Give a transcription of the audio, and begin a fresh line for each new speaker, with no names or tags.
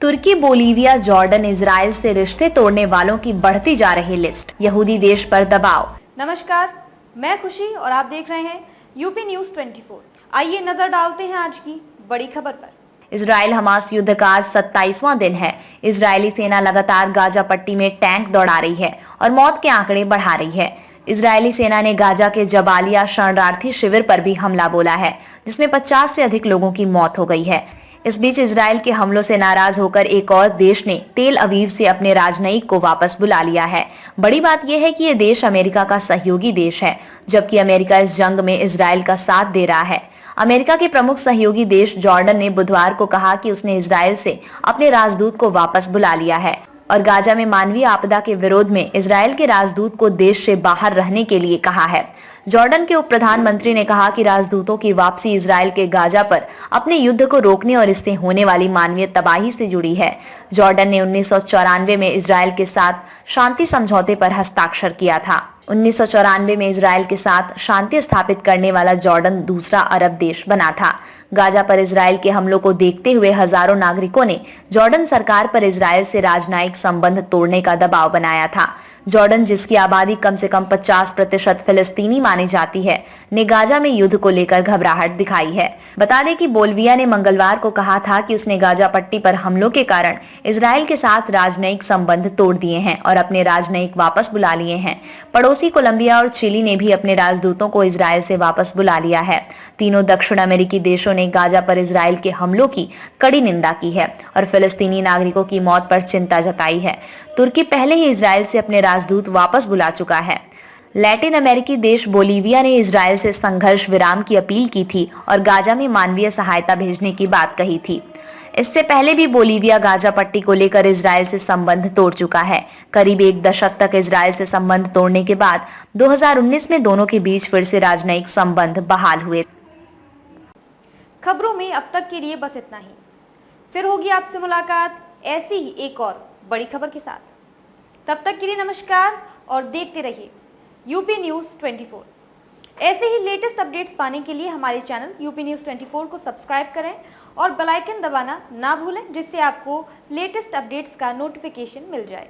तुर्की, Bolivia, Jordan, Israel से रिश्ते तोड़ने वालों की बढ़ती जा रही लिस्ट। यहूदी देश पर दबाव।
नमस्कार, मैं खुशी और आप देख रहे हैं यूपी न्यूज 24। आइए नजर डालते हैं आज की बड़ी खबर पर।
इजराइल हमास युद्ध का आज 27वां दिन है। इजरायली सेना लगातार गाजा पट्टी में टैंक दौड़ा रही है और मौत के आंकड़े बढ़ा रही है। इजरायली सेना ने गाजा के जबालिया शरणार्थी शिविर पर भी हमला बोला है, जिसमें 50 से अधिक लोगों की मौत हो गई है। इस बीच इजराइल के हमलों से नाराज होकर एक और देश ने तेल अवीव से अपने राजनयिक को वापस बुला लिया है। बड़ी बात यह है कि ये देश अमेरिका का सहयोगी देश है, जबकि अमेरिका इस जंग में इजराइल का साथ दे रहा है। अमेरिका के प्रमुख सहयोगी देश जॉर्डन ने बुधवार को कहा कि उसने इजराइल से अपने राजदूत को वापस बुला लिया है और गाजा में मानवीय आपदा के विरोध में इजराइल के राजदूत को देश से बाहर रहने के लिए कहा है। जॉर्डन के उप प्रधानमंत्री ने कहा कि राजदूतों की वापसी इजराइल के गाजा पर अपने युद्ध को रोकने और इससे होने वाली मानवीय तबाही से जुड़ी है। जॉर्डन ने 1994 में इजराइल के साथ शांति समझौते पर हस्ताक्षर किया था। 1994 में इजराइल के साथ शांति स्थापित करने वाला जॉर्डन दूसरा अरब देश बना था। गाजा पर इजराइल के हमलों को देखते हुए हजारों नागरिकों ने जॉर्डन सरकार पर इजराइल से राजनयिक संबंध तोड़ने का दबाव बनाया था। जॉर्डन, जिसकी आबादी कम से कम 50% फिलिस्तीनी मानी जाती है, ने गाजा में युद्ध को लेकर घबराहट दिखाई है। बता दें कि बोलिविया ने मंगलवार को कहा था कि उसने गाजा पट्टी पर हमलों के कारण इजराइल के साथ राजनयिक संबंध तोड़ दिए हैं और अपने राजनयिक वापस बुला लिए हैं। पड़ोसी कोलंबिया और चिली ने भी अपने राजदूतों को इजराइल से वापस बुला लिया है। तीनों दक्षिण अमेरिकी देशों ने गाजा पर इजराइल के हमलों की कड़ी निंदा की है और फिलिस्तीनी नागरिकों की मौत पर चिंता जताई है। तुर्की पहले ही इजराइल से अपने राजदूत वापस बुला चुका है। लैटिन अमेरिकी देश बोलीविया ने इजराइल से संघर्ष विराम की अपील की थी और गाजा में मानवीय सहायता भेजने की बात कही थी। इससे पहले भी बोलीविया गाजा पट्टी को लेकर इजराइल से संबंध तोड़ चुका है। करीब एक दशक तक इजराइल से संबंध तोड़ने के बाद 2019 में दोनों के बीच फिर से राजनयिक संबंध बहाल हुए।
खबरों में अब तक के लिए बस इतना ही। फिर होगी आपसे मुलाकात ऐसी ही एक और बड़ी खबर के साथ। तब तक के लिए नमस्कार और देखते रहिए यूपी न्यूज 24। ऐसे ही लेटेस्ट अपडेट्स पाने के लिए हमारे चैनल यूपी न्यूज 24 को सब्सक्राइब करें और बेल आइकन दबाना ना भूलें, जिससे आपको लेटेस्ट अपडेट्स का नोटिफिकेशन मिल जाए।